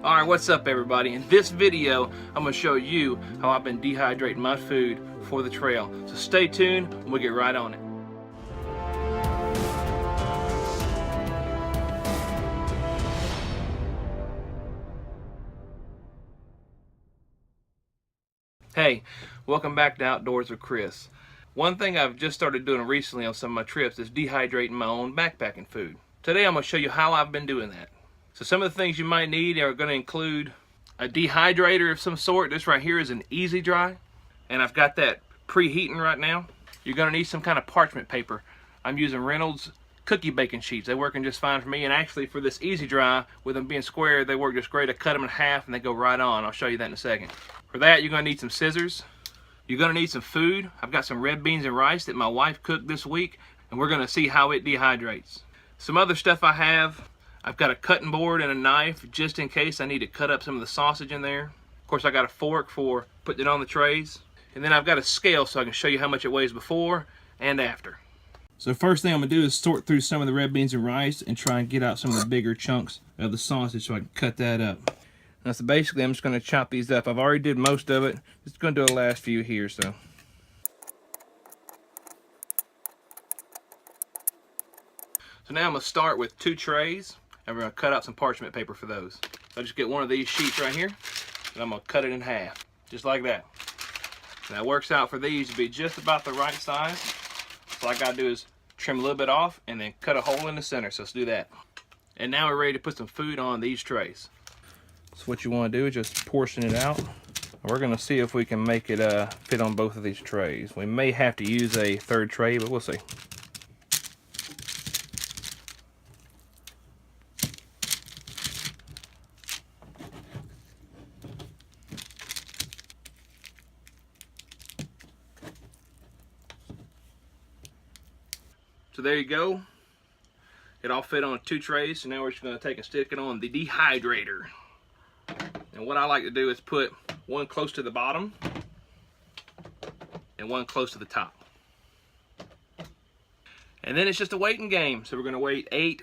Alright, what's up everybody? In this video, I'm going to show you how I've been dehydrating my food for the trail. So stay tuned and we'll get right on it. Hey, welcome back to Outdoors with Chris. One thing I've just started doing recently on some of my trips is dehydrating my own backpacking food. Today I'm going to show you how I've been doing that. So some of the things you might need are going to include a dehydrator of some sort. This right here is an Easy Dry, and I've got that preheating right now. You're going to need some kind of parchment paper. I'm using Reynolds cookie baking sheets. They're working just fine for me, and actually for this Easy Dry, with them being square, they work just great. I cut them in half and they go right on. I'll show you that in a second. For that, you're going to need some scissors. You're going to need some food. I've got some red beans and rice that my wife cooked this week, and we're going to see how it dehydrates. Some other stuff I have, I've got a cutting board and a knife just in case I need to cut up some of the sausage in there. Of course, I got a fork for putting it on the trays. And then I've got a scale so I can show you how much it weighs before and after. So the first thing I'm going to do is sort through some of the red beans and rice and try and get out some of the bigger chunks of the sausage so I can cut that up. Now, so basically I'm just going to chop these up. I've already did most of it. Just going to do the last few here. So now I'm going to start with 2 trays. And we're going to cut out some parchment paper for those. So I just get one of these sheets right here, and I'm going to cut it in half, just like that. And that works out for these to be just about the right size. So all I got to do is trim a little bit off and then cut a hole in the center. So let's do that. And now we're ready to put some food on these trays. So what you want to do is just portion it out. We're going to see if we can make it fit on both of these trays. We may have to use a third tray, but we'll see. So there you go. It all fit on 2 trays. So now we're just going to take and stick it on the dehydrator. And what I like to do is put one close to the bottom and one close to the top. And then it's just a waiting game. So we're going to wait 8,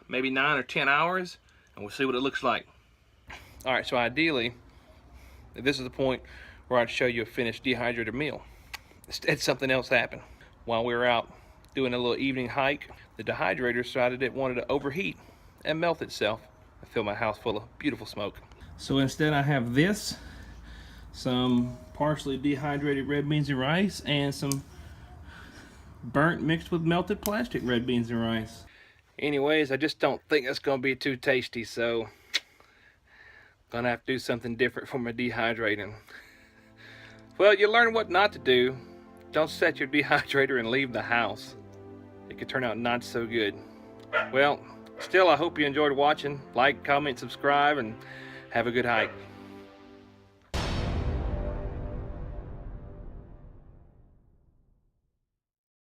maybe 9 or 10 hours, and we'll see what it looks like. All right, so ideally, this is the point where I'd show you a finished dehydrated meal. Instead, something else happened. While we were out doing a little evening hike, the dehydrator decided it wanted to overheat and melt itself. I filled my house full of beautiful smoke. So instead I have this, some partially dehydrated red beans and rice, and some burnt mixed with melted plastic red beans and rice. Anyways, I just don't think that's gonna be too tasty, so gonna have to do something different for my dehydrating. Well, you learn what not to do. Don't set your dehydrator and leave the house. It could turn out not so good. Well, still, I hope you enjoyed watching. Like, comment, subscribe, and have a good hike.